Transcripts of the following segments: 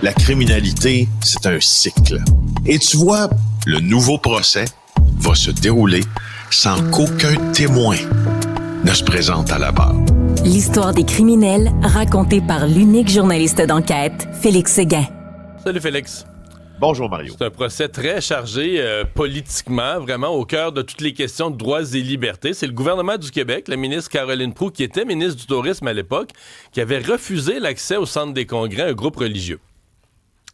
la criminalité, c'est un cycle. Et tu vois, le nouveau procès va se dérouler sans qu'aucun témoin ne se présente à la barre. L'histoire des criminels racontée par l'unique journaliste d'enquête, Félix Séguin. Salut Félix. Bonjour Mario. C'est un procès très chargé politiquement, vraiment au cœur de toutes les questions de droits et libertés. C'est le gouvernement du Québec, la ministre Caroline Proulx, qui était ministre du Tourisme à l'époque, qui avait refusé l'accès au centre des congrès à un groupe religieux.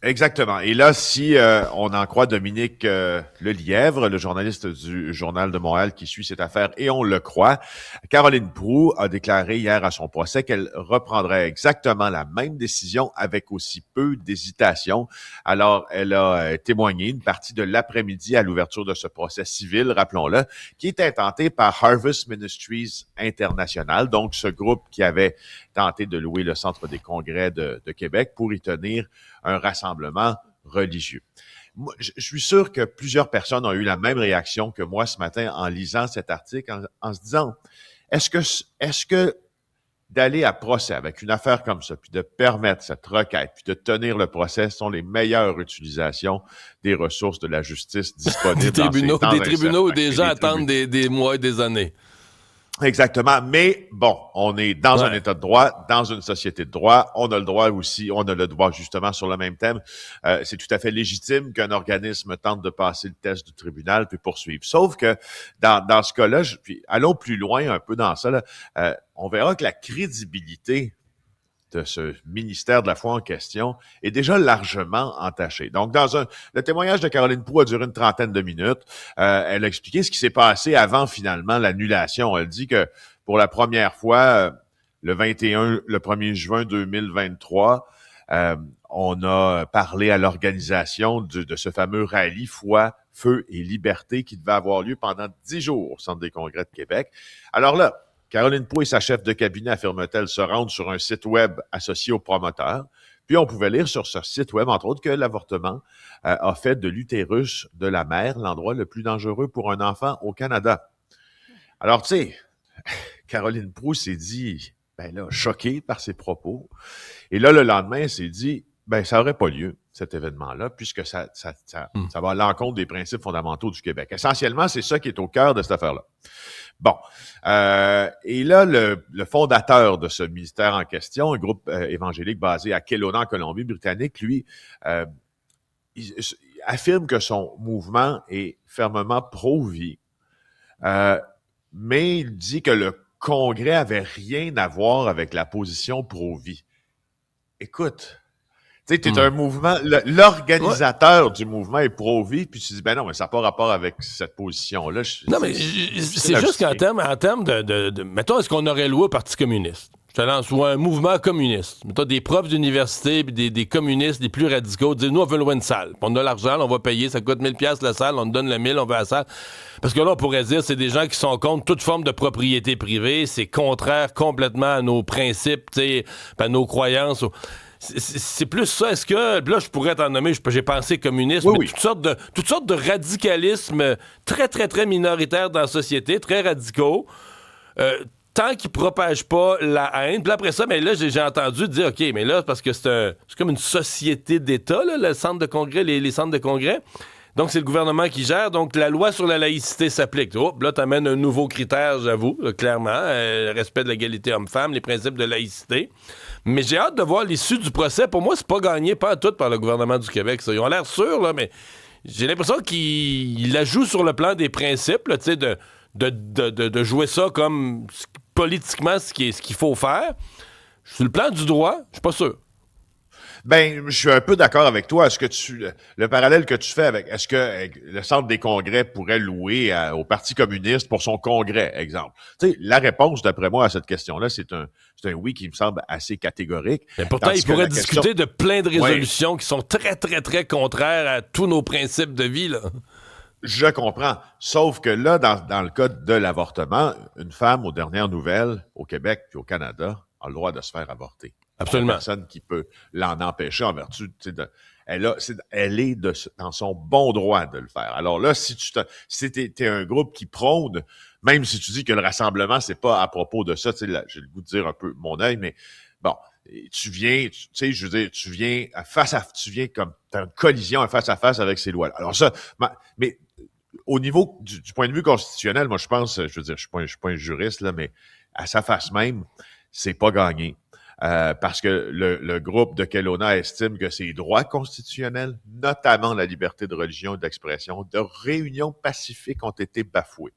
Exactement. Et là, si on en croit Dominique Lelièvre, le journaliste du Journal de Montréal qui suit cette affaire, et on le croit, Caroline Proulx a déclaré hier à son procès qu'elle reprendrait exactement la même décision avec aussi peu d'hésitation. Alors, elle a témoigné une partie de l'après-midi à l'ouverture de ce procès civil, rappelons-le, qui est intenté par Harvest Ministries International, donc ce groupe qui avait tenté de louer le Centre des congrès de Québec pour y tenir un rassemblement religieux. Moi, je suis sûr que plusieurs personnes ont eu la même réaction que moi ce matin en lisant cet article, en se disant, est-ce que d'aller à procès avec une affaire comme ça, puis de permettre cette requête, puis de tenir le procès sont les meilleures utilisations des ressources de la justice disponibles des tribunaux où des gens attendent des mois et des années. Exactement, mais bon, on est dans un état de droit, dans une société de droit, on a le droit aussi, on a le droit justement sur le même thème, c'est tout à fait légitime qu'un organisme tente de passer le test du tribunal puis poursuivre. Sauf que dans ce cas-là, puis allons plus loin un peu dans ça, là, on verra que la crédibilité de ce ministère de la foi en question est déjà largement entaché. Donc, le témoignage de Caroline Proulx a duré une trentaine de minutes. Elle a expliqué ce qui s'est passé avant, finalement, l'annulation. Elle dit que, pour la première fois, le 1er juin 2023, on a parlé à l'organisation de ce fameux rallye Foi, Feu et Liberté qui devait avoir lieu pendant 10 jours au Centre des congrès de Québec. Alors là, Caroline Proulx et sa chef de cabinet, affirme-t-elle, se rendent sur un site web associé au promoteur. Puis on pouvait lire sur ce site web, entre autres, que l'avortement a fait de l'utérus de la mère l'endroit le plus dangereux pour un enfant au Canada. Alors, tu sais, Caroline Proulx s'est dit, choquée par ses propos. Et là, le lendemain, elle s'est dit, ça n'aurait pas lieu, cet événement-là, puisque ça va à l'encontre des principes fondamentaux du Québec. Essentiellement, c'est ça qui est au cœur de cette affaire-là. Bon. Et là, le fondateur de ce ministère en question, un groupe évangélique basé à Kelowna, en Colombie-Britannique, lui, il affirme que son mouvement est fermement pro-vie, mais il dit que le Congrès avait rien à voir avec la position pro-vie. Écoute, tu sais, t'es un mouvement, l'organisateur du mouvement est pro-vie, puis tu dis, non, mais ça n'a pas rapport avec cette position-là. Non, mais c'est juste qu'en termes de mettons, est-ce qu'on aurait loué au Parti communiste? Je te lance, ou un mouvement communiste. Mettons, des profs d'université, puis des communistes les plus radicaux, disent, nous, on veut louer une salle. On a l'argent, on va payer, ça coûte 1000 $, la salle, on te donne le 1000, on veut la salle. Parce que là, on pourrait dire, c'est des gens qui sont contre toute forme de propriété privée, c'est contraire complètement à nos principes, tu sais, à nos croyances. C'est plus ça. Est-ce que, là, je pourrais t'en nommer, j'ai pensé communiste, mais toutes sortes de radicalisme très, très, très minoritaires dans la société, très radicaux, tant qu'ils propagent pas la haine. Puis après ça, mais là, j'ai entendu dire, OK, mais là, parce que c'est comme une société d'État, là, le centre de congrès, les centres de congrès. Donc, c'est le gouvernement qui gère. Donc, la loi sur la laïcité s'applique. Oh, là, t'amènes un nouveau critère, j'avoue, clairement. Le respect de l'égalité homme-femme, les principes de laïcité. Mais j'ai hâte de voir l'issue du procès. Pour moi, c'est pas gagné, pas à tout, par le gouvernement du Québec. Ça. Ils ont l'air sûrs, là, mais j'ai l'impression qu'il la joue sur le plan des principes, tu sais, de jouer ça comme politiquement ce qu'il faut faire. Sur le plan du droit, je suis pas sûr. Je suis un peu d'accord avec toi. Le parallèle que tu fais avec, est-ce que le Centre des congrès pourrait louer au Parti communiste pour son congrès, exemple? Tu sais, la réponse, d'après moi, à cette question-là, c'est un oui qui me semble assez catégorique. Mais pourtant, il pourrait discuter de plein de résolutions qui sont très, très, très contraires à tous nos principes de vie, là. Je comprends. Sauf que là, dans le cas de l'avortement, une femme, aux dernières nouvelles, au Québec puis au Canada, a le droit de se faire avorter. Absolument. Il y a personne qui peut l'en empêcher en vertu elle est dans son bon droit de le faire. Alors là, si t'es un groupe qui prône, même si tu dis que le rassemblement, c'est pas à propos de ça, j'ai le goût de dire un peu mon œil, mais bon, tu viens, tu sais, je veux dire, tu viens comme, t'as une collision face à face avec ces lois-là. Alors ça, mais au niveau du point de vue constitutionnel, moi, je pense, je veux dire, je suis pas un juriste, là, mais à sa face même, c'est pas gagné. Parce que le groupe de Kelowna estime que ses droits constitutionnels, notamment la liberté de religion et d'expression, de réunion pacifique, ont été bafoués.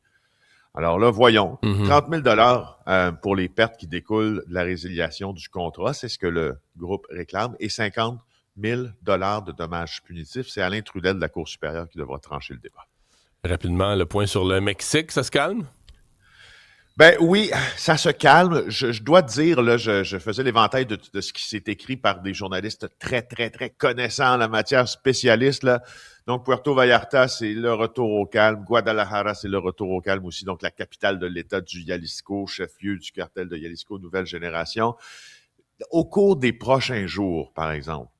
Alors là, voyons, 30 000 pour les pertes qui découlent de la résiliation du contrat, c'est ce que le groupe réclame, et 50 000 de dommages punitifs. C'est Alain Trudel de la Cour supérieure qui devra trancher le débat. Rapidement, le point sur le Mexique, ça se calme? Ben oui, ça se calme. Je dois te dire, là, je faisais l'éventail de ce qui s'est écrit par des journalistes très, très, très connaissants en la matière, spécialistes, là. Donc, Puerto Vallarta, c'est le retour au calme. Guadalajara, c'est le retour au calme aussi. Donc, la capitale de l'État du Jalisco, chef-lieu du cartel de Jalisco, nouvelle génération. Au cours des prochains jours, par exemple,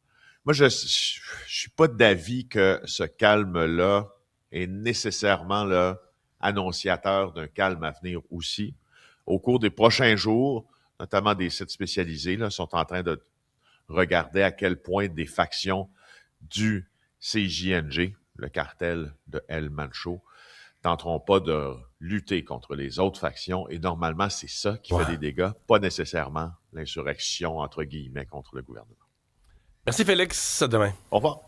moi, je suis pas d'avis que ce calme-là est nécessairement, là, annonciateur d'un calme à venir aussi. Au cours des prochains jours, notamment des sites spécialisés, là, sont en train de regarder à quel point des factions du CJNG, le cartel de El Mancho, tenteront pas de lutter contre les autres factions. Et normalement, c'est ça qui fait des dégâts, pas nécessairement l'insurrection, entre guillemets, contre le gouvernement. Merci Félix, à demain. Au revoir.